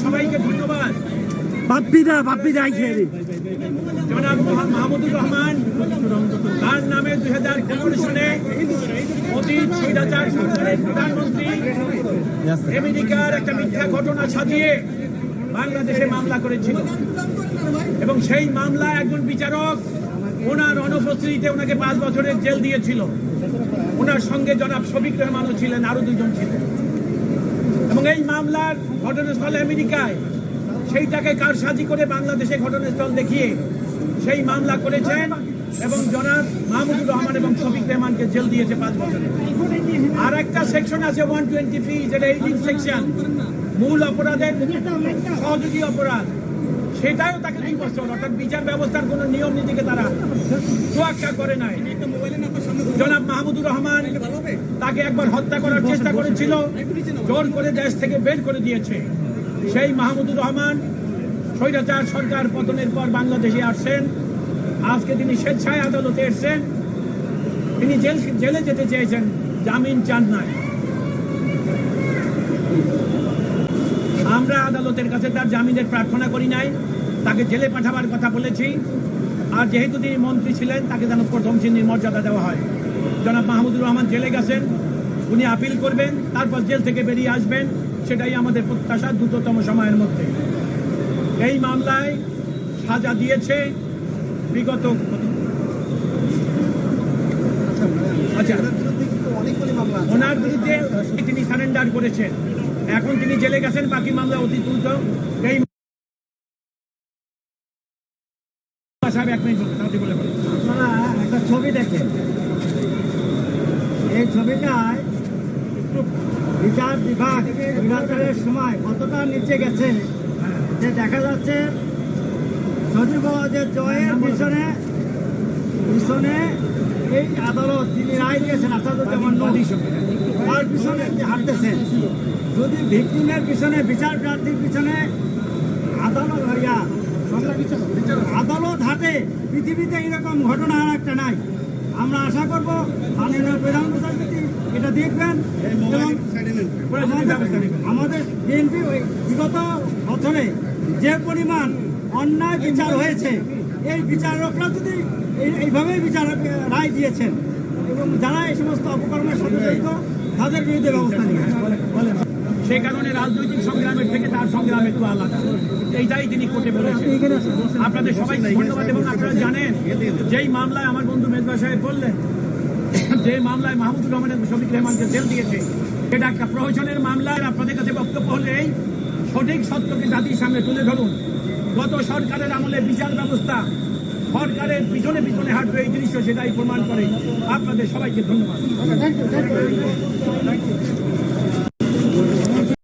সবাইকে ধন্যবাদ। জনাব মাহমুদুর রহমান তার নামে 2015 সালে অতীত স্বৈরাচার সরকারের প্রধানমন্ত্রী আমেরিকার একটা মিথ্যা ঘটনা সাজিয়ে বাংলাদেশে মামলা করেছিল এবং সেই মামলায় একজন বিচারক ওনার অনুপস্থিতিতে ওনাকে 5 বছরের জেল দিয়েছিল। ওনার সঙ্গে জনাব শফিক রহমানও ছিলেন, আরো 2 জন ছিলেন। এবং এই মামলার ঘটনাস্থল আমেরিকায়, সেইটাকে কারসাজি করে বাংলাদেশে ঘটনাস্থল দেখিয়ে সেই মামলা করেছেন এবং জনাব মাহমুদুর রহমান এবং শফিক রহমানকে জেল দিয়েছে 5 বছরে। আর একটা সেকশন আছে 120P, যেটা এইডিং সেকশন, মূল অপরাধের সহযোগী অপরাধ, সেটাও তাকে 2 বছর, অর্থাৎ বিচার ব্যবস্থার কোন নিয়ম নীতিকে তারা তোয়াক্কা করে নাই। জনাব মাহমুদুর রহমান তাকে একবার হত্যা করার চেষ্টা করেছিল, জোর করে দেশ থেকে বের করে দিয়েছে। সেই মাহমুদুর রহমান স্বৈরাচার সরকার পতনের পর বাংলাদেশে আসছেন। আজকে তিনি স্বেচ্ছায় আদালতে এসেছেন। তিনি জেলে যেতে চেয়েছেন, জামিন চান নাই। আমরা আদালতের কাছে তার জামিনের প্রার্থনা করি নাই, তাকে জেলে পাঠাবার কথা বলেছি। আর যেহেতু তিনি মন্ত্রী ছিলেন, তাকে যেন প্রথম শ্রেণীর মর্যাদা দেওয়া হয়। জনাব মাহমুদুর রহমান জেলে গেছেন, উনি আপিল করবেন, তারপর জেল থেকে বেরিয়ে আসবেন, সেটাই আমাদের প্রত্যাশা দ্রুততম সময়ের মধ্যে। এই মামলায় সাজা দিয়েছে বিগত ওনার বিরুদ্ধে তিনি সারেন্ডার করেছেন, এখন তিনি জেলে গেছেন, বাকি মামলা অতি দ্রুত। এই আপনারা একটা ছবি দেখেন, এই ছবিটায় বিচার বিভাগ বিচারের সময় কতটা নিচে গেছে যে দেখা যাচ্ছে সজীব যে জয়ের পিছনে এই আদালত তিনি রায় দিয়েছেন আসাদুজ্জামান নদী, তার পিছনে হাঁটতেছেন। যদি ভিকটিমের পিছনে, বিচার প্রার্থীর পিছনে আদালত হাতে, পৃথিবীতে এরকম ঘটনা আর একটা নাই। আমরা আশা করব মাননীয় প্রধান বিচারপতি এটা দেখবেন এবং আমাদের বিএনপি বিগত বছরে যে পরিমাণ অন্যায় বিচার হয়েছে, এই বিচারকরা যদি এইভাবেই বিচার রায় দিয়েছেন এবং যারা এই সমস্ত অপকর্মের সাথে জড়িত তাদের বিরুদ্ধে ব্যবস্থা নিয়ে সে কারণে রাজনৈতিক সংগ্রামের থেকে তার সংগ্রাম একটু আলাদা, এইটাই তিনি কোর্টে বলেছেন। আপনাদের সবাই ধন্যবাদ। এবং আপনারা জানেন, যেই মামলায় আমার বন্ধু মেজবা সাহেব বললেন, যে মামলায় মাহমুদুর রহমান এবং শফিক রহমানকে জেল দিয়েছে, এটা একটা প্রহসনের মামলায়। আপনাদের কাছে বক্তব্য হলে এই সঠিক সত্যকে জাতির সামনে তুলে ধরুন। গত সরকারের আমলে বিচার ব্যবস্থা সরকারের পিছনে পিছনে হাঁটবে, এই দৃশ্য সেটাই প্রমাণ করে। আপনাদের সবাইকে ধন্যবাদ।